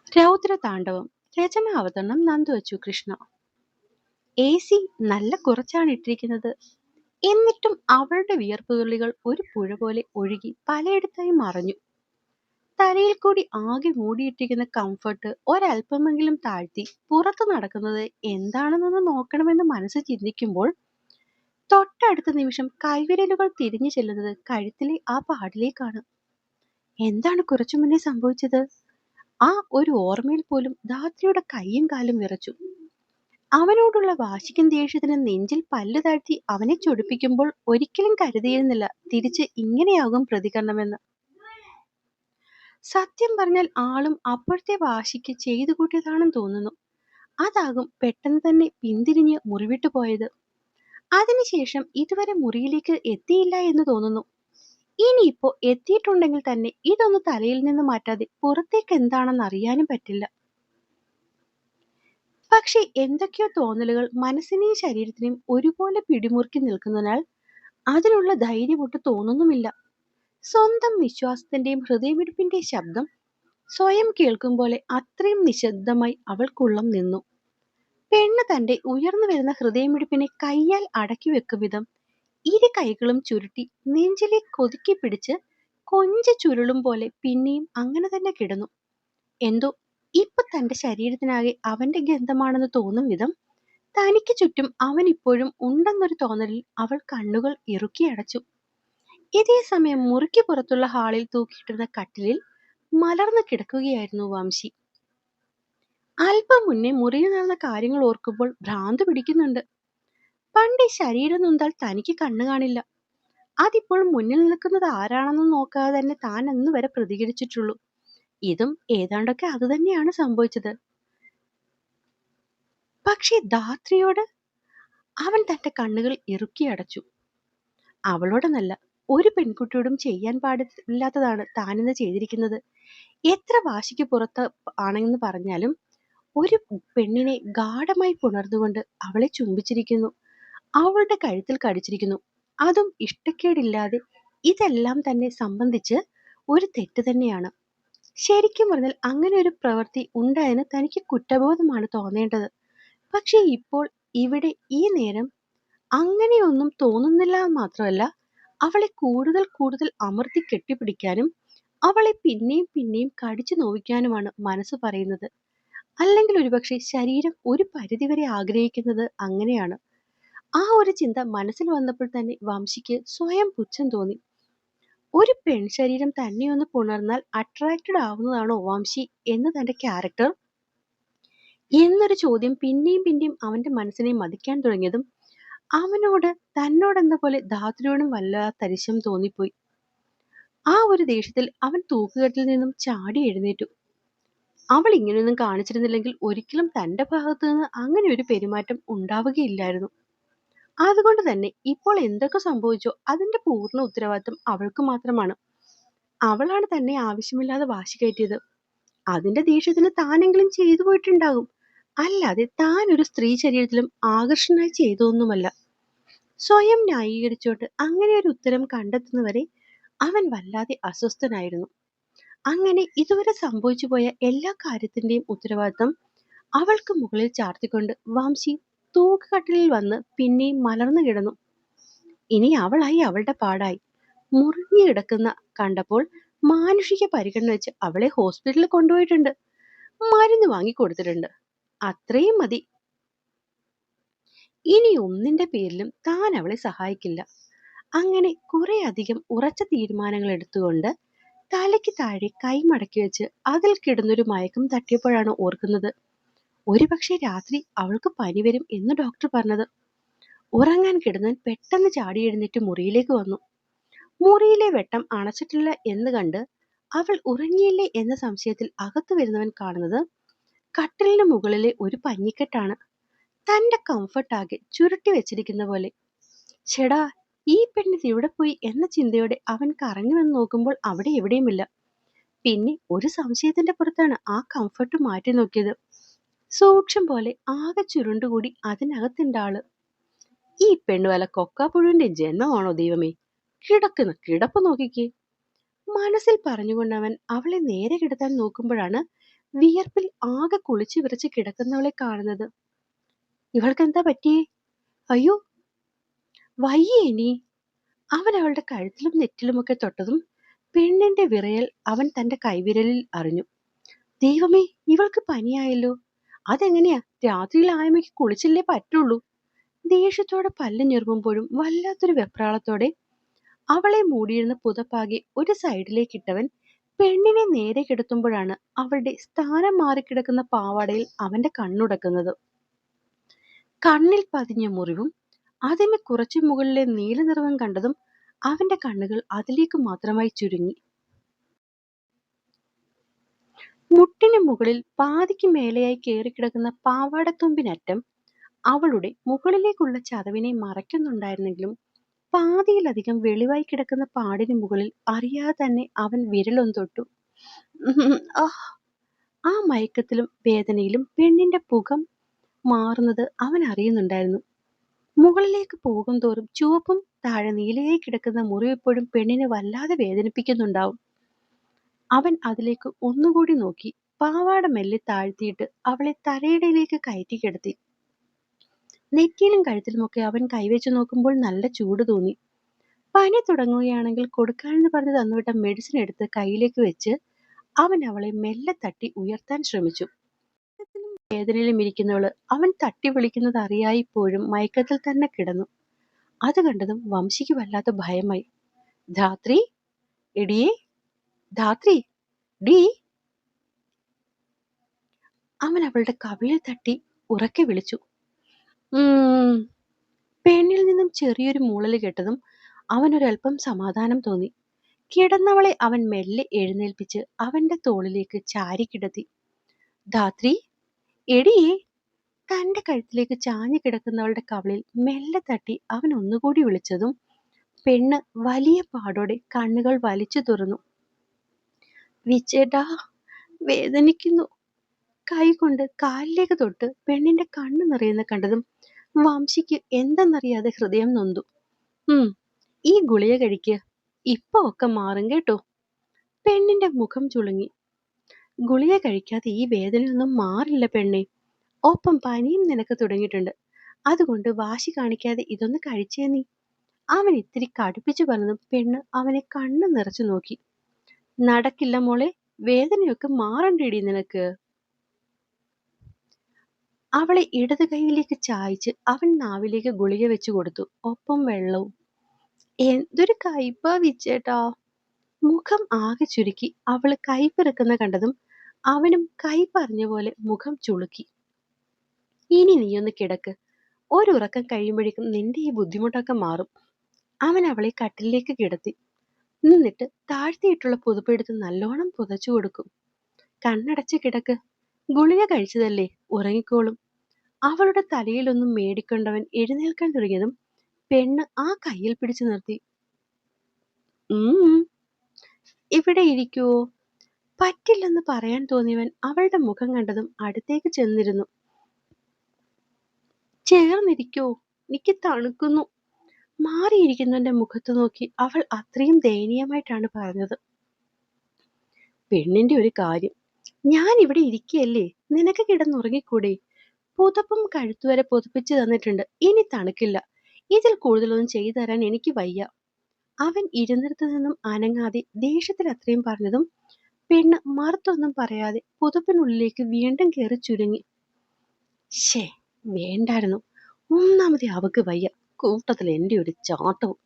രൗദ്രതാണ്ഡവം. രചന അവതരണം നന്ദു കൃഷ്ണ. AC നല്ല കുറച്ചാണ് ഇട്ടിരിക്കുന്നത്. എന്നിട്ടും അവളുടെ വിയർപ്പുതുള്ളികൾ ഒരു പുഴ പോലെ ഒഴുകി പലയിടത്തായി മറഞ്ഞു. തലയിൽ കൂടി ആകെ മൂടിയിട്ടിരിക്കുന്ന കംഫർട്ട് ഒരല്പമെങ്കിലും താഴ്ത്തി പുറത്തു നടക്കുന്നത് എന്താണെന്നൊന്ന് നോക്കണമെന്ന് മനസ്സ് ചിന്തിക്കുമ്പോൾ തൊട്ടടുത്ത നിമിഷം കൈവിരലുകൾ തിരിഞ്ഞു ചെല്ലുന്നത് കഴുത്തിലെ ആ പാടിലേക്കാണ്. എന്താണ് കുറച്ചു മുന്നേ സംഭവിച്ചത്? ആ ഒരു ഓർമ്മയിൽ പോലും ധാത്രിയുടെ കൈയും കാലും വിറച്ചു. അവനോടുള്ള വാശിക്കും ദേഷ്യത്തിനും നെഞ്ചിൽ പല്ലു താഴ്ത്തി അവനെ ചൊടിപ്പിക്കുമ്പോൾ ഒരിക്കലും കരുതിയിരുന്നില്ല തിരിച്ച് ഇങ്ങനെയാകും പ്രതികരണമെന്ന്. സത്യം പറഞ്ഞാൽ ആളും അപ്പോഴത്തെ വാശിക്ക് ചെയ്തു കൂട്ടിയതാണെന്ന് തോന്നുന്നു. അതാകും പെട്ടെന്ന് തന്നെ പിന്തിരിഞ്ഞ് മുറിവിട്ടു പോയത്. അതിനുശേഷം ഇതുവരെ മുറിയിലേക്ക് എത്തിയില്ല എന്ന് തോന്നുന്നു. ഇനിയിപ്പോ എത്തിയിട്ടുണ്ടെങ്കിൽ തന്നെ ഇതൊന്ന് തലയിൽ നിന്ന് മാറ്റാതെ പുറത്തേക്ക് എന്താണെന്ന് അറിയാനും പറ്റില്ല. പക്ഷെ എന്തൊക്കെയോ തോന്നലുകൾ മനസ്സിനെയും ശരീരത്തിനെയും ഒരുപോലെ പിടിമുറുക്കി നിൽക്കുന്നതിനാൽ അതിനുള്ള ധൈര്യമൊട്ട് തോന്നുന്നുമില്ല. സ്വന്തം വിശ്വാസത്തിന്റെയും ഹൃദയമിടിപ്പിന്റെയും ശബ്ദം സ്വയം കേൾക്കും പോലെ അത്രയും നിശബ്ദമായി അവൾക്കുള്ളം നിന്നു. പെണ്ണ് തന്റെ ഉയർന്നു വരുന്ന ഹൃദയമിടിപ്പിനെ കയ്യാൽ അടക്കി വെക്കും വിധം ഇരു കൈകളും ചുരുട്ടി നെഞ്ചിലെ കൊതുക്കി പിടിച്ച് കൊഞ്ച ചുരുളും പോലെ പിന്നെയും അങ്ങനെ തന്നെ കിടന്നു. എന്തോ ഇപ്പൊ തന്റെ ശരീരത്തിനാകെ അവന്റെ ഗന്ധമാണെന്ന് തോന്നും വിധം തനിക്ക് ചുറ്റും അവൻ ഇപ്പോഴും ഉണ്ടെന്നൊരു തോന്നലിൽ അവൾ കണ്ണുകൾ ഇറുക്കിയടച്ചു. ഇതേ സമയം മുറിക്ക് പുറത്തുള്ള ഹാളിൽ തൂക്കിയിട്ടിരുന്ന കട്ടിലിൽ മലർന്നു കിടക്കുകയായിരുന്നു വംശി. അല്പം മുന്നേ മുറിയിൽ നടന്ന കാര്യങ്ങൾ ഓർക്കുമ്പോൾ ഭ്രാന്ത് പിടിക്കുന്നുണ്ട്. പണ്ട് ഈ ശരീരം നൊന്താൽ തനിക്ക് കണ്ണു കാണില്ല. അതിപ്പോൾ മുന്നിൽ നിൽക്കുന്നത് ആരാണെന്ന് നോക്കാതെ തന്നെ താൻ അന്ന് വരെ പ്രതികരിച്ചിട്ടുള്ളൂ. ഇതും ഏതാണ്ടൊക്കെ അത് തന്നെയാണ് സംഭവിച്ചത്. പക്ഷേ ധാത്രിയോട് അവൻ തന്റെ കണ്ണുകൾ ഇറുക്കിയടച്ചു. അവളോടെന്നല്ല, ഒരു പെൺകുട്ടിയോടും ചെയ്യാൻ പാടില്ലാത്തതാണ് താനിന്ന് ചെയ്തിരിക്കുന്നത്. എത്ര വാശിക്ക് പുറത്ത് ആണെന്ന് പറഞ്ഞാലും ഒരു പെണ്ണിനെ ഗാഢമായി പുണർന്നുകൊണ്ട് അവളെ ചുംബിച്ചിരിക്കുന്നു, അവളുടെ കഴുത്തിൽ കടിച്ചിരിക്കുന്നു, അതും ഇഷ്ടക്കേടില്ലാതെ. ഇതെല്ലാം തന്നെ സംബന്ധിച്ച് ഒരു തെറ്റ് തന്നെയാണ്. ശരിക്കും പറഞ്ഞാൽ അങ്ങനെ ഒരു പ്രവൃത്തി ഉണ്ടായതിന് തനിക്ക് കുറ്റബോധമാണ് തോന്നേണ്ടത്. പക്ഷെ ഇപ്പോൾ ഇവിടെ ഈ നേരം അങ്ങനെയൊന്നും തോന്നുന്നില്ല. മാത്രമല്ല, അവളെ കൂടുതൽ കൂടുതൽ അമർത്തി കെട്ടിപ്പിടിക്കാനും അവളെ പിന്നെയും പിന്നെയും കടിച്ചു നോവിക്കാനുമാണ് മനസ്സ് പറയുന്നത്. അല്ലെങ്കിൽ ഒരുപക്ഷെ ശരീരം ഒരു പരിധിവരെ ആഗ്രഹിക്കുന്നത് അങ്ങനെയാണ്. ആ ഒരു ചിന്ത മനസ്സിൽ വന്നപ്പോൾ തന്നെ വംശിക്ക് സ്വയം പുച്ഛം തോന്നി. ഒരു പെൺശരീരം തന്നെ ഒന്ന് പുണർന്നാൽ അട്രാക്റ്റഡ് ആവുന്നതാണോ വംശി എന്ന് തന്റെ ക്യാരക്ടർ എന്നൊരു ചോദ്യം പിന്നെയും പിന്നെയും അവന്റെ മനസ്സിനെ മതിക്കാൻ തുടങ്ങിയതും അവനോട് തന്നോടെന്ന പോലെ ധാത്രിയോടും വല്ലാത്ത അരിശം തോന്നിപ്പോയി. ആ ഒരു ദേഷ്യത്തിൽ അവൻ തൂക്കുകെട്ടിൽ നിന്നും ചാടി എഴുന്നേറ്റു. അവൾ ഇങ്ങനെയൊന്നും കാണിച്ചിരുന്നില്ലെങ്കിൽ ഒരിക്കലും തന്റെ ഭാഗത്തു നിന്ന് അങ്ങനെ ഒരു പെരുമാറ്റം ഉണ്ടാവുകയില്ലായിരുന്നു. അതുകൊണ്ട് തന്നെ ഇപ്പോൾ എന്തൊക്കെ സംഭവിച്ചോ അതിന്റെ പൂർണ്ണ ഉത്തരവാദിത്വം അവൾക്ക് മാത്രമാണ്. അവളാണ് തന്നെ ആവശ്യമില്ലാതെ വാശി കയറ്റിയത്. അതിന്റെ ദേഷ്യത്തിന് താനെങ്കിലും ചെയ്തു പോയിട്ടുണ്ടാകും, അല്ലാതെ താൻ ഒരു സ്ത്രീ ശരീരത്തിലും ആകർഷണനായി ചെയ്തൊന്നുമല്ല. സ്വയം ന്യായീകരിച്ചോട്ട് അങ്ങനെ ഒരു ഉത്തരം കണ്ടെത്തുന്നവരെ അവൻ വല്ലാതെ അസ്വസ്ഥനായിരുന്നു. അങ്ങനെ ഇതുവരെ സംഭവിച്ചു പോയ എല്ലാ കാര്യത്തിന്റെയും ഉത്തരവാദിത്തം അവൾക്ക് മുകളിൽ ചാർത്തിക്കൊണ്ട് വംശി തൂക്കുകട്ടിലിൽ വന്ന് പിന്നെയും മലർന്നു കിടന്നു. ഇനി അവളായി അവളുടെ പാടായി. മുറിഞ്ഞു കിടക്കുന്ന കണ്ടപ്പോൾ മാനുഷിക പരിഗണന വെച്ച് അവളെ ഹോസ്പിറ്റലിൽ കൊണ്ടുപോയിട്ടുണ്ട്, മരുന്ന് വാങ്ങി കൊടുത്തിട്ടുണ്ട്. അത്രയും മതി. ഇനി ഒന്നിന്റെ പേരിലും താൻ അവളെ സഹായിക്കില്ല. അങ്ങനെ കുറെ അധികം ഉറച്ച തീരുമാനങ്ങൾ എടുത്തുകൊണ്ട് തലയ്ക്ക് താഴെ കൈ മടക്കി വെച്ച് അതിൽ കിടന്നൊരു മയക്കം തട്ടിയപ്പോഴാണ് ഓർക്കുന്നത്, ഒരുപക്ഷെ രാത്രി അവൾക്ക് പനി വരും എന്ന് ഡോക്ടർ പറഞ്ഞത്. ഉറങ്ങാൻ കിടന്നവൻ പെട്ടെന്ന് ചാടി എഴുന്നേറ്റ് മുറിയിലേക്ക് വന്നു. മുറിയിലെ വെട്ടം അണച്ചിട്ടില്ല എന്ന് കണ്ട് അവൾ ഉറങ്ങിയില്ലേ എന്ന സംശയത്തിൽ അകത്തു വരുന്നവൻ കാണുന്നത് കട്ടിലിന് മുകളിലെ ഒരു പഞ്ഞിക്കെട്ടാണ്. തന്റെ കംഫർട്ടാകെ ചുരുട്ടി വെച്ചിരിക്കുന്ന പോലെ. ചെടാ, ഈ പെണ്ണിത് ഇവിടെ പോയി എന്ന ചിന്തയോടെ അവൻ കറങ്ങി വന്ന് നോക്കുമ്പോൾ അവിടെ എവിടെയുമില്ല. പിന്നെ ഒരു സംശയത്തിന്റെ പുറത്താണ് ആ കംഫർട്ട് മാറ്റി നോക്കിയത്. സൂക്ഷം പോലെ ആകെ ചുരുണ്ടുകൂടി അതിനകത്തുണ്ട് ആള്. ഈ പെണ്ണ് വല്ല കൊക്കാപ്പുഴുവിന്റെ ജന്മമാണോ ദൈവമേ? കിടക്കുന്ന കിടപ്പ് നോക്കിക്കേ. മനസ്സിൽ പറഞ്ഞുകൊണ്ട് അവൻ അവളെ നേരെ കിടത്താൻ നോക്കുമ്പോഴാണ് വിയർപ്പിൽ ആകെ കുളിച്ചു വിറച്ച് കിടക്കുന്നവളെ കാണുന്നത്. ഇവൾക്കെന്താ പറ്റിയേ? അയ്യോ, വയ്യേ ഇനി. അവൻ അവളുടെ കഴുത്തിലും നെറ്റിലുമൊക്കെ തൊട്ടതും പെണ്ണിന്റെ വിറയൽ അവൻ തന്റെ കൈവിരലിൽ അറിഞ്ഞു. ദൈവമേ, ഇവൾക്ക് പനിയായല്ലോ. അതെങ്ങനെയാ? രാത്രിയിൽ ആയമയ്ക്ക് കുളിച്ചില്ലേ പറ്റുള്ളൂ. ദേഷ്യത്തോടെ പല്ല് ഞെറുമ്പോഴും വല്ലാത്തൊരു വെപ്രാളത്തോടെ അവളെ മൂടിയിരുന്ന പുതപ്പാകെ ഒരു സൈഡിലേക്കിട്ടവൻ പെണ്ണിനെ നേരെ കിടത്തുമ്പോഴാണ് അവളുടെ സ്ഥാനം മാറിക്കിടക്കുന്ന പാവാടയിൽ അവന്റെ കണ്ണുടക്കുന്നത്. കണ്ണിൽ പതിഞ്ഞ മുറിവും അതിന് കുറച്ചു മുകളിലെ നീലനിറവും കണ്ടതും അവന്റെ കണ്ണുകൾ അതിലേക്ക് മാത്രമായി ചുരുങ്ങി. മുട്ടിന് മുകളിൽ പാതിക്ക് മേലെയായി കയറിക്കിടക്കുന്ന പാവാടത്തുമ്പിനറ്റം അവളുടെ മുകളിലേക്കുള്ള ചതവിനെ മറയ്ക്കുന്നുണ്ടായിരുന്നെങ്കിലും പാതിയിലധികം വെളിവായി കിടക്കുന്ന പാടിന് മുകളിൽ അറിയാതെ തന്നെ അവൻ വിരലൊന്നു തൊട്ടു. ആ മയക്കത്തിലും വേദനയിലും പെണ്ണിന്റെ മുഖം മാറുന്നത് അവൻ അറിയുന്നുണ്ടായിരുന്നു. മുകളിലേക്ക് പോകും തോറും ചുവപ്പും താഴെ നീലയായി കിടക്കുന്ന മുറിവിപ്പോഴും പെണ്ണിനെ വല്ലാതെ വേദനിപ്പിക്കുന്നുണ്ടാവും. അവൻ അതിലേക്ക് ഒന്നുകൂടി നോക്കി പാവാട മെല്ലെ താഴ്ത്തിയിട്ട് അവളെ തലയിടയിലേക്ക് കയറ്റി കിടത്തി. നെറ്റിയിലും കഴുത്തിലുമൊക്കെ അവൻ കൈവച്ചു നോക്കുമ്പോൾ നല്ല ചൂട് തോന്നി. പനി തുടങ്ങുകയാണെങ്കിൽ കൊടുക്കാനെന്ന് പറഞ്ഞ് തന്നുവിട്ട മെഡിസിൻ എടുത്ത് കയ്യിലേക്ക് വെച്ച് അവൻ അവളെ മെല്ലെ തട്ടി ഉയർത്താൻ ശ്രമിച്ചു. വേദനയിലും ഇരിക്കുന്നവള് അവൻ തട്ടി വിളിക്കുന്നത് അറിയായിപ്പോഴും മയക്കത്തിൽ തന്നെ കിടന്നു. അത് കണ്ടതും വംശിക്ക് വല്ലാത്ത ഭയമായി. ധാത്രി, എടിയേ ധാത്രി, ഡീ. അവൻ അവളുടെ കവിളിൽ തട്ടി ഉറക്കെ വിളിച്ചു. പെണ്ണിൽ നിന്നും ചെറിയൊരു മൂളല് കേട്ടതും അവനൊരൽപ്പം സമാധാനം തോന്നി. കിടന്നവളെ അവൻ മെല്ലെ എഴുന്നേൽപ്പിച്ച് അവന്റെ തോളിലേക്ക് ചാരി കിടത്തി. ധാത്രി, എടിയേ. തന്റെ കഴുത്തിലേക്ക് ചാഞ്ഞു കിടക്കുന്നവളുടെ കവിളിൽ മെല്ലെ തട്ടി അവൻ ഒന്നുകൂടി വിളിച്ചതും പെണ്ണ് വലിയ പാടോടെ കണ്ണുകൾ വലിച്ചു തുറന്നു. വിച്ചേട്ടാ, വേദനിക്കുന്നു. കൈകൊണ്ട് കാലിലേക്ക് തൊട്ട് പെണ്ണിന്റെ കണ്ണു നിറയുന്ന കണ്ടതും വംശിക്ക് എന്തെന്നറിയാതെ ഹൃദയം നൊന്തു. ഈ ഗുളിക കഴിക്ക്, ഇപ്പൊ ഒക്കെ മാറും കേട്ടോ. പെണ്ണിന്റെ മുഖം ചുളുങ്ങി. ഗുളിക കഴിക്കാതെ ഈ വേദനയൊന്നും മാറില്ല പെണ്ണെ. ഒപ്പം പനിയും നിനക്ക് തുടങ്ങിയിട്ടുണ്ട്. അതുകൊണ്ട് വാശി കാണിക്കാതെ ഇതൊന്ന് കഴിച്ചേ നീ. അവൻ ഇത്തിരി കടുപ്പിച്ചു പറഞ്ഞതും പെണ്ണ് അവനെ കണ്ണു നിറച്ചു നോക്കി. നടക്കില്ല മോളെ, വേദനയൊക്കെ മാറണ്ടേടി നിനക്ക്. അവളെ ഇടത് കൈയിലേക്ക് ചായച്ച് അവൻ നാവിലേക്ക് ഗുളിക വെച്ചു കൊടുത്തു, ഒപ്പം വെള്ളവും. എന്തൊരു കയ്പാ വിച്ചേട്ടാ. മുഖം ആകെ ചുരുക്കി അവള് കൈപ്പിറക്കുന്ന കണ്ടതും അവനും കൈ പറഞ്ഞ പോലെ മുഖം ചുളുക്കി. ഇനി നീയൊന്ന് കിടക്ക്. ഒരുറക്കം കഴിയുമ്പോഴേക്കും നിന്റെ ഈ ബുദ്ധിമുട്ടൊക്കെ മാറും. അവൻ അവളെ കട്ടിലേക്ക് കിടത്തി. എന്നിട്ട് താഴ്ത്തിയിട്ടുള്ള പുതുപ്പെടുത്ത് നല്ലോണം പുതച്ചു കൊടുക്കും. കണ്ണടച്ച് കിടക്ക്. ഗുളിക കഴിച്ചതല്ലേ, ഉറങ്ങിക്കോളും. അവളുടെ തലയിലൊന്നും മേടിക്കൊണ്ടവൻ എഴുന്നേൽക്കാൻ തുടങ്ങിയതും പെണ്ണ് ആ കയ്യിൽ പിടിച്ചു നിർത്തി. ഇവിടെ ഇരിക്കുവോ? പറ്റില്ലെന്ന് പറയാൻ തോന്നിയവൻ അവളുടെ മുഖം കണ്ടതും അടുത്തേക്ക് ചെന്നിരുന്നു. ചേർന്നിരിക്കോ, എനിക്ക് തണുക്കുന്നു. മാറിയിരിക്കുന്നവന്റെ മുഖത്ത് നോക്കി അവൾ അത്രയും ദയനീയമായിട്ടാണ് പറഞ്ഞത്. പെണ്ണിന്റെ ഒരു കാര്യം, ഞാൻ ഇവിടെ ഇരിക്കുകയല്ലേ, നിനക്ക് കിടന്നുറങ്ങിക്കൂടെ? പുതപ്പും കഴുത്തുവരെ പുതപ്പിച്ചു തന്നിട്ടുണ്ട്, ഇനി തണുക്കില്ല. ഇതിൽ കൂടുതലൊന്നും ചെയ്തു തരാൻ എനിക്ക് വയ്യ. അവൻ ഇരുന്നിടത്തു നിന്നും അനങ്ങാതെ ദേഷ്യത്തിൽ അത്രയും പറഞ്ഞതും പെണ്ണ് മറുത്തൊന്നും പറയാതെ പുതപ്പിനുള്ളിലേക്ക് വീണ്ടും കയറി ചുരുങ്ങി. ശേ, വേണ്ടായിരുന്നു. ഒന്നാമതേ അവക്ക് വയ്യ, കൂട്ടത്തിൽ എന്റെ ഒരു ചാട്ടവും.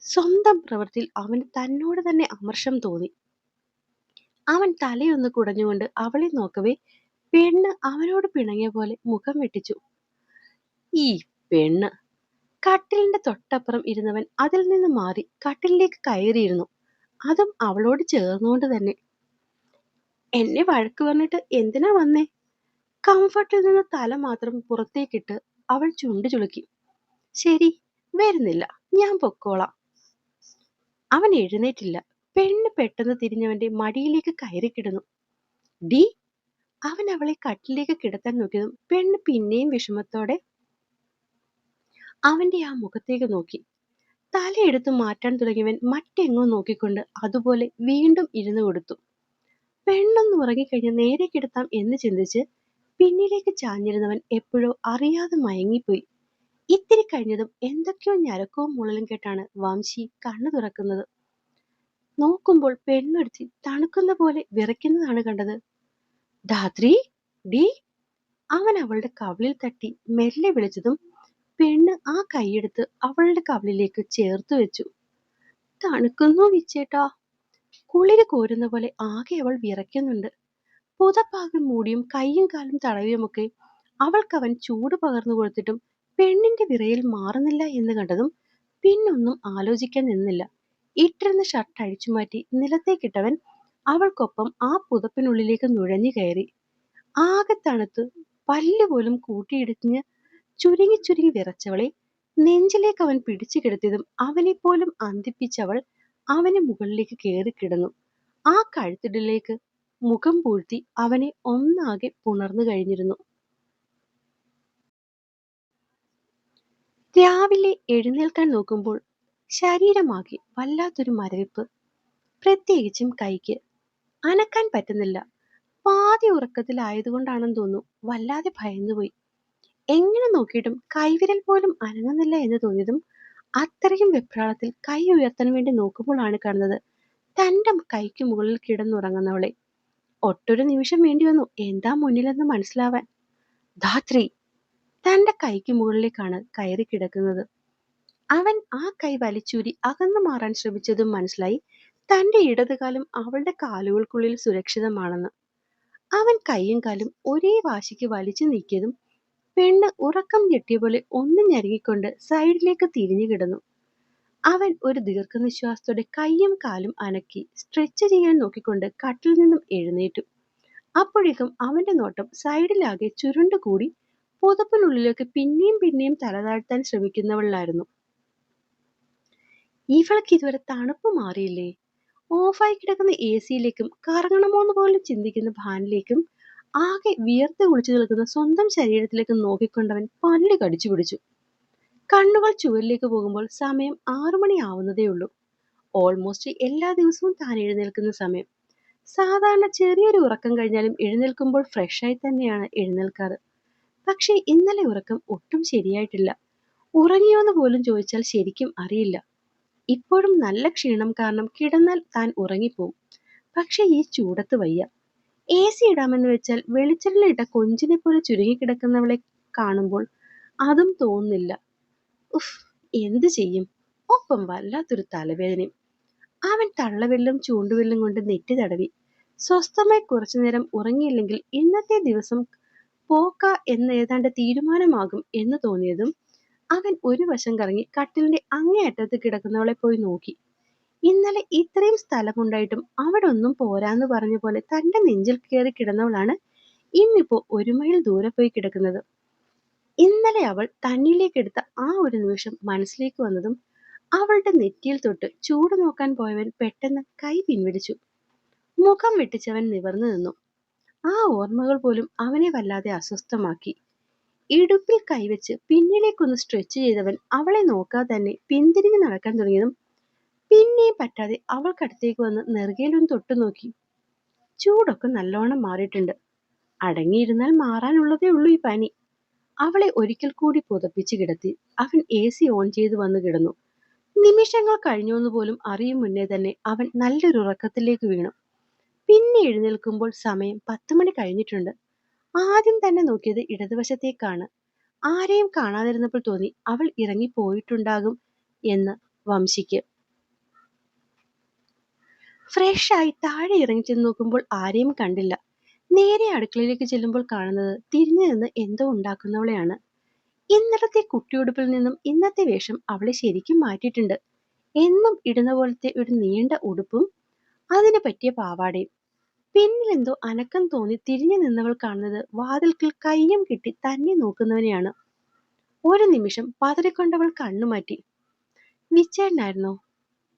സ്വന്തം പ്രവൃത്തിയിൽ അവന് തന്നോട് തന്നെ അമർഷം തോന്നി. അവൻ തലയൊന്ന് കുടഞ്ഞുകൊണ്ട് അവളെ നോക്കവേ പെണ്ണ് അവനോട് പിണങ്ങിയ പോലെ മുഖം വെട്ടിച്ചു. ഈ പെണ്ണ്. കട്ടിലിന്റെ തൊട്ടപ്പുറം ഇരുന്നവൻ അതിൽ നിന്ന് മാറി കട്ടിലിലേക്ക് കയറിയിരുന്നു, അതും അവളോട് ചേർന്നുകൊണ്ട് തന്നെ. എന്നെ വഴക്ക് പറഞ്ഞിട്ട് എന്തിനാ വന്നേ? കംഫർട്ടിൽ നിന്ന് തല മാത്രം പുറത്തേക്കിട്ട് അവൾ ചുണ്ടു ചുളുക്കി. ശരി, വരുന്നില്ല, ഞാൻ പൊക്കോളാം. അവൻ എഴുന്നേറ്റില്ല. പെണ്ണ് പെട്ടെന്ന് തിരിഞ്ഞവന്റെ മടിയിലേക്ക് കയറി കിടന്നു. ഡി. അവൻ അവളെ കട്ടിലേക്ക് കിടത്താൻ നോക്കിയതും പെണ്ണ് പിന്നെയും വിഷമത്തോടെ അവന്റെ ആ മുഖത്തേക്ക് നോക്കി. തലയെടുത്ത് മാറ്റാൻ തുടങ്ങിയവൻ മറ്റെങ്ങോ നോക്കിക്കൊണ്ട് അതുപോലെ വീണ്ടും ഇരുന്നു കൊടുത്തു. പെണ്ണൊന്ന് ഉറങ്ങിക്കഴിഞ്ഞ് നേരെ കിടത്താം എന്ന് ചിന്തിച്ച് പിന്നിലേക്ക് ചാഞ്ഞിരുന്നവൻ എപ്പോഴോ അറിയാതെ മയങ്ങിപ്പോയി. ഇത്തിരി കഴിഞ്ഞതും എന്തൊക്കെയോ ഞരക്കവും മുളലും കേട്ടാണ് വംശി കണ്ണു തുറക്കുന്നത്. നോക്കുമ്പോൾ പെണ്ണൊരുത്തി തണുക്കുന്ന പോലെ വിറയ്ക്കുന്നതാണ് കണ്ടത്. ധാത്രി, ഡി. അവൻ അവളുടെ കവിളിൽ തട്ടി മെല്ലെ വിളിച്ചതും പെണ്ണ് ആ കൈയെടുത്ത് അവളുടെ കവിളിലേക്ക് ചേർത്തു വെച്ചു. തണുക്കുന്നു വിച്ചേട്ടാ. കുളിര് കോരുന്ന പോലെ ആകെ അവൾ വിറയ്ക്കുന്നുണ്ട്. പുതപ്പാകെ മൂടിയും കൈയും കാലും തടവിയുമൊക്കെ അവൾക്കവൻ ചൂട് പകർന്നു കൊടുത്തിട്ടും പെണ്ണിന്റെ വിറയൽ മാറുന്നില്ല എന്ന് കണ്ടതും പിന്നൊന്നും ആലോചിക്കാൻ നിന്നില്ല. ഇട്ടിരുന്ന ഷർട്ട് അഴിച്ചുമാറ്റി നിലത്തേക്കിട്ടവൻ അവൾക്കൊപ്പം ആ പുതപ്പിനുള്ളിലേക്ക് നുഴഞ്ഞു കയറി. ആകെ തണുത്ത് പല്ലുപോലും കൂട്ടിയിടിഞ്ഞ് ചുരുങ്ങി ചുരുങ്ങി വിറച്ചവളെ നെഞ്ചിലേക്ക് അവൻ പിടിച്ചു കിടത്തിയതും അവനെപ്പോലും അന്തിപ്പിച്ചവൾ അവന് മുകളിലേക്ക് കയറി കിടന്നു. ആ കഴുത്തിടിലേക്ക് മുഖം പൂഴ്ത്തി അവനെ ഒന്നാകെ പുണർന്നു കഴിഞ്ഞിരുന്നു. രാവിലെ എഴുന്നേൽക്കാൻ നോക്കുമ്പോൾ ശരീരമാകെ വല്ലാത്തൊരു മരവിപ്പ്, പ്രത്യേകിച്ചും കൈക്ക്. അനക്കാൻ പറ്റുന്നില്ല. പാതി ഉറക്കത്തിലായതുകൊണ്ടാണെന്ന് തോന്നുന്നു വല്ലാതെ ഭയന്നുപോയി. എങ്ങനെ നോക്കിയിട്ടും കൈവിരൽ പോലും അനങ്ങുന്നില്ല എന്ന് തോന്നിയതും അത്രയും വെപ്രാളത്തിൽ കൈ ഉയർത്താൻ വേണ്ടി നോക്കുമ്പോഴാണ് കാണുന്നത് തന്റെ കൈക്ക് മുകളിൽ കിടന്നുറങ്ങുന്നവളെ. ഒട്ടൊരു നിമിഷം വേണ്ടി വന്നു എന്താ മുന്നിലെന്ന് മനസ്സിലാവാൻ. ധാത്രി തന്റെ കൈക്ക് മുകളിലേക്കാണ് കയറി കിടക്കുന്നത്. അവൻ ആ കൈ വലിച്ചൂരി അകന്നു മാറാൻ ശ്രമിച്ചതും മനസ്സിലായി തന്റെ ഇടതുകാലം അവളുടെ കാലുകൾക്കുള്ളിൽ സുരക്ഷിതമാണെന്ന്. അവൻ കൈയും കാലും ഒരേ വാശിക്ക് വലിച്ചു നീക്കിയതും പെണ്ണ് ഉറക്കം ഞെട്ടിയ പോലെ ഒന്ന് ഞെരുങ്ങിക്കൊണ്ട് സൈഡിലേക്ക് തിരിഞ്ഞു കിടന്നു. അവൻ ഒരു ദീർഘനിശ്വാസത്തോടെ കൈയും കാലും അനക്കി സ്ട്രെച്ച് ചെയ്യാൻ നോക്കിക്കൊണ്ട് കട്ടിൽ നിന്നും എഴുന്നേറ്റു. അപ്പോഴേക്കും അവന്റെ നോട്ടം സൈഡിലാകെ ചുരുണ്ടുകൂടി പുതപ്പിനുള്ളിലേക്ക് പിന്നെയും പിന്നെയും തലതാഴ്ത്താൻ ശ്രമിക്കുന്നവളിലായിരുന്നു. ഇവൾക്ക് ഇതുവരെ തണുപ്പ് മാറിയില്ലേ? ഓഫായി കിടക്കുന്ന എ സിയിലേക്കും കറങ്ങണമോന്ന് പോലും ചിന്തിക്കുന്ന ഫാനിലേക്കും ആകെ വിയർത്ത് കുളിച്ചു നിൽക്കുന്ന സ്വന്തം ശരീരത്തിലേക്ക് നോക്കിക്കൊണ്ടവൻ പല്ല് കടിച്ചു പിടിച്ചു. കണ്ണുകൾ ചുവരിലേക്ക് പോകുമ്പോൾ സമയം 6 മണി ആവുന്നതേ ഉള്ളൂ. ഓൾമോസ്റ്റ് എല്ലാ ദിവസവും താൻ എഴുന്നേൽക്കുന്ന സമയം. സാധാരണ ചെറിയൊരു ഉറക്കം കഴിഞ്ഞാലും എഴുന്നേൽക്കുമ്പോൾ ഫ്രഷായി തന്നെയാണ് എഴുന്നേൽക്കാറ്. പക്ഷേ ഇന്നലെ ഉറക്കം ഒട്ടും ശരിയായിട്ടില്ല. ഉറങ്ങിയോന്ന് പോലും ചോദിച്ചാൽ ശരിക്കും അറിയില്ല. ഇപ്പോഴും നല്ല ക്ഷീണം കാരണം കിടന്നാൽ താൻ ഉറങ്ങിപ്പോവും. പക്ഷെ ഈ ചൂടത്ത് വയ്യ. എ സി ഇടാമെന്ന് വെച്ചാൽ വെളിച്ചെണ്ണയിട്ട കൊഞ്ചിനെ പോലെ ചുരുങ്ങിക്കിടക്കുന്നവളെ കാണുമ്പോൾ അതും തോന്നുന്നില്ല. ഉഫ്, എന്തു ചെയ്യും? ഒപ്പം വല്ലാത്തൊരു തലവേദനയും. അവൻ തള്ളവിരലും ചൂണ്ടുവിരലും കൊണ്ട് നെറ്റി തടവി. സ്വസ്ഥമായി കുറച്ചുനേരം ഉറങ്ങിയില്ലെങ്കിൽ ഇന്നത്തെ ദിവസം പോക്ക എന്ന് ഏതാണ്ട് തീരുമാനമാകും എന്ന് തോന്നിയതും അവൻ ഒരു വശം കറങ്ങി കട്ടിലിന്റെ അങ്ങേയറ്റത്ത് കിടക്കുന്നവളെ പോയി നോക്കി. ഇന്നലെ ഇത്രയും സ്ഥലമുണ്ടായിട്ടും അവിടെ ഒന്നും പോരാന്ന് പറഞ്ഞ പോലെ തന്റെ നെഞ്ചിൽ കയറി കിടന്നവളാണ് ഇന്നിപ്പോ 1 മൈൽ ദൂരെ പോയി കിടക്കുന്നത്. ഇന്നലെ അവൾ തന്നിലേക്കെടുത്ത ആ ഒരു നിമിഷം മനസ്സിലേക്ക് വന്നതും അവളുടെ നെറ്റിയിൽ തൊട്ട് ചൂട് നോക്കാൻ പോയവൻ പെട്ടെന്ന് കൈ പിൻവലിച്ചു. മുഖം വെട്ടിച്ചവൻ നിവർന്നു നിന്നു. ആ ഓർമ്മകൾ പോലും അവനെ വല്ലാതെ അസ്വസ്ഥമാക്കി. ഇടുപ്പിൽ കൈവച്ച് പിന്നിലേക്കൊന്ന് സ്ട്രെച്ച് ചെയ്തവൻ അവളെ നോക്കാതെ തന്നെ പിന്തിരിഞ്ഞു നടക്കാൻ തുടങ്ങിയതും പിന്നെയും പറ്റാതെ അവൾക്കടുത്തേക്ക് വന്ന് നെറുകയിലൊന്ന് തൊട്ടു നോക്കി. ചൂടൊക്കെ നല്ലോണം മാറിയിട്ടുണ്ട്. അടങ്ങിയിരുന്നാൽ മാറാനുള്ളതേ ഉള്ളൂ ഈ പനി. അവളെ ഒരിക്കൽ കൂടി പുതപ്പിച്ച് കിടത്തി അവൻ എ സി ഓൺ ചെയ്ത് വന്ന് കിടന്നു. നിമിഷങ്ങൾ കഴിഞ്ഞോന്ന് പോലും അറിയും മുന്നേ തന്നെ അവൻ നല്ലൊരു ഉറക്കത്തിലേക്ക് വീണു. പിന്നെ എഴുന്നേൽക്കുമ്പോൾ സമയം 10 മണി കഴിഞ്ഞിട്ടുണ്ട്. ആദ്യം തന്നെ നോക്കിയത് ഇടതുവശത്തേക്കാണ്. ആരെയും കാണാതിരുന്നപ്പോൾ തോന്നി അവൾ ഇറങ്ങി പോയിട്ടുണ്ടാകും എന്ന് വംശിക്ക്. ഫ്രഷായി താഴെ ഇറങ്ങി ചെന്ന് നോക്കുമ്പോൾ ആരെയും കണ്ടില്ല. നേരെ അടുക്കളയിലേക്ക് ചെല്ലുമ്പോൾ കാണുന്നത് തിരിഞ്ഞു നിന്ന് എന്തോ ഉണ്ടാക്കുന്നവളെയാണ്. ഇന്നലത്തെ കുട്ടിയുടുപ്പിൽ നിന്നും ഇന്നത്തെ വേഷം അവളെ ശരിക്കും മാറ്റിയിട്ടുണ്ട്. എന്നും ഇടുന്ന പോലത്തെ ഒരു നീണ്ട ഉടുപ്പും അതിന് പറ്റിയ പാവാടയും. പിന്നിലെന്തോ അനക്കം തോന്നി തിരിഞ്ഞു നിന്നവൾ കാണുന്നത് വാതിൽക്കൽ കയ്യും കെട്ടി തന്നെ നോക്കുന്നവനെയാണ്. ഒരു നിമിഷം പതറിക്കൊണ്ടവൾ കണ്ണുമാറ്റി. വിച്ചേട്ടനായിരുന്നോ?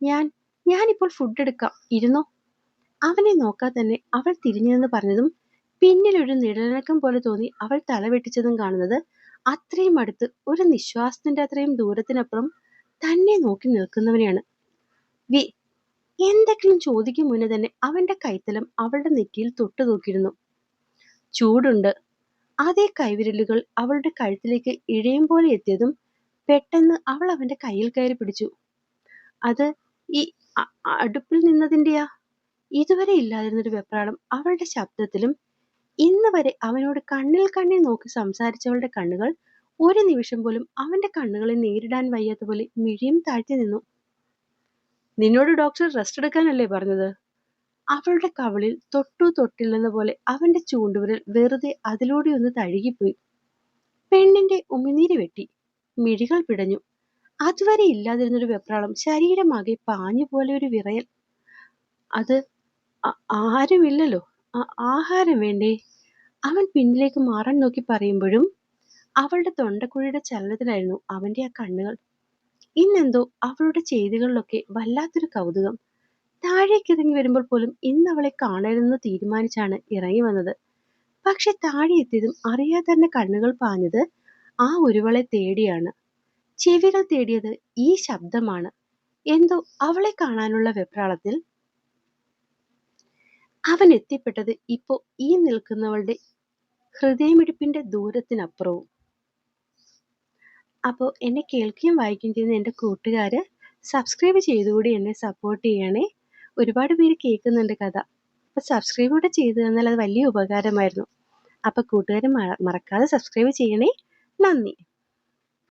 ഞാൻ ഞാനിപ്പോൾ ഫുഡ് എടുക്കാം, ഇരുന്നോ. അവനെ നോക്കാതെ തന്നെ അവൾ തിരിഞ്ഞു നിന്ന് പറഞ്ഞതും പിന്നിലൊരു നിഴലനക്കം പോലെ തോന്നി അവൾ തല വെട്ടിച്ചതും കാണുന്നത് അത്രയും അടുത്ത് ഒരു നിശ്വാസത്തിന്റെ അത്രയും ദൂരത്തിനപ്പുറം തന്നെ നോക്കി നിൽക്കുന്നവനെയാണ്. വി എന്തെങ്കിലും ചോദിക്കും മുന്നേ തന്നെ അവന്റെ കൈത്തലം അവളുടെ നെറ്റിയിൽ തൊട്ടു നോക്കിയിരുന്നു. ചൂടുണ്ട്. അതേ കൈവിരലുകൾ അവളുടെ കഴുത്തിലേക്ക് ഇഴയും പോലെ എത്തിയതും പെട്ടെന്ന് അവൾ അവന്റെ കയ്യിൽ കയറി പിടിച്ചു. അത് ഈ അടുപ്പിൽ നിന്നതിന്റെയാ? ഇതുവരെ ഇല്ലാതിരുന്നൊരു വെപ്രാളം അവളുടെ ശബ്ദത്തിലും. ഇന്ന് വരെ അവനോട് കണ്ണിൽ കണ്ണിൽ നോക്കി സംസാരിച്ചവളുടെ കണ്ണുകൾ ഒരു നിമിഷം പോലും അവന്റെ കണ്ണുകളെ നേരിടാൻ വയ്യാത്ത പോലെ മിഴിയും താഴ്ത്തി നിന്നു. നിന്നോട് ഡോക്ടർ റെസ്റ്റ് എടുക്കാനല്ലേ പറഞ്ഞത്? അവളുടെ കവിളിൽ തൊട്ടു തൊട്ടില്ലെന്ന പോലെ അവന്റെ ചൂണ്ടുവിരൽ വെറുതെ അതിലൂടെ ഒന്ന് തഴുകിപ്പോയി. പെണ്ണിന്റെ ഉമിനീര് വെട്ടി. മിഴികൾ പിടഞ്ഞു. അതുവരെ ഇല്ലാതിരുന്നൊരു വെപ്രാളം ശരീരമാകെ പാഞ്ഞു പോലെ ഒരു വിറയൽ. അത് ആരുമില്ലല്ലോ. ആഹാരം വേണ്ടേ? അവൻ പിന്നിലേക്ക് മാറാൻ നോക്കി പറയുമ്പോഴും അവളുടെ തൊണ്ടക്കുഴിയുടെ ചലനത്തിലായിരുന്നു അവന്റെ ആ കണ്ണുകൾ. ഇന്നെന്തോ അവളുടെ ചെയ്തികളിലൊക്കെ വല്ലാത്തൊരു കൗതുകം. താഴേക്ക് ഇറങ്ങി വരുമ്പോൾ പോലും ഇന്ന് അവളെ കാണരുതെന്ന് തീരുമാനിച്ചാണ് ഇറങ്ങി വന്നത്. പക്ഷെ താഴെ എത്തിയതും അറിയാതെ തന്നെ കണ്ണുകൾ പാഞ്ഞത് ആ ഒരുവളെ തേടിയാണ്. ചെവികൾ തേടിയത് ഈ ശബ്ദമാണ്. എന്തോ അവളെ കാണാനുള്ള വെപ്രാളത്തിൽ അവൻ എത്തിപ്പെട്ടത് ഇപ്പോ ഈ നിൽക്കുന്നവളുടെ ഹൃദയമിടിപ്പിന്റെ ദൂരത്തിനപ്പുറവും. അപ്പോൾ എന്നെ കേൾക്കുകയും വായിക്കുകയും ചെയ്യുന്ന എൻ്റെ കൂട്ടുകാര് സബ്സ്ക്രൈബ് ചെയ്തുകൂടി എന്നെ സപ്പോർട്ട് ചെയ്യണേ. ഒരുപാട് പേര് കേൾക്കുന്നുണ്ട് കഥ. അപ്പോൾ സബ്സ്ക്രൈബ് കൂടെ ചെയ്തു തന്നാൽ അത് വലിയ ഉപകാരമായിരുന്നു. അപ്പോൾ കൂട്ടുകാർ മറക്കാതെ സബ്സ്ക്രൈബ് ചെയ്യണേ. നന്ദി.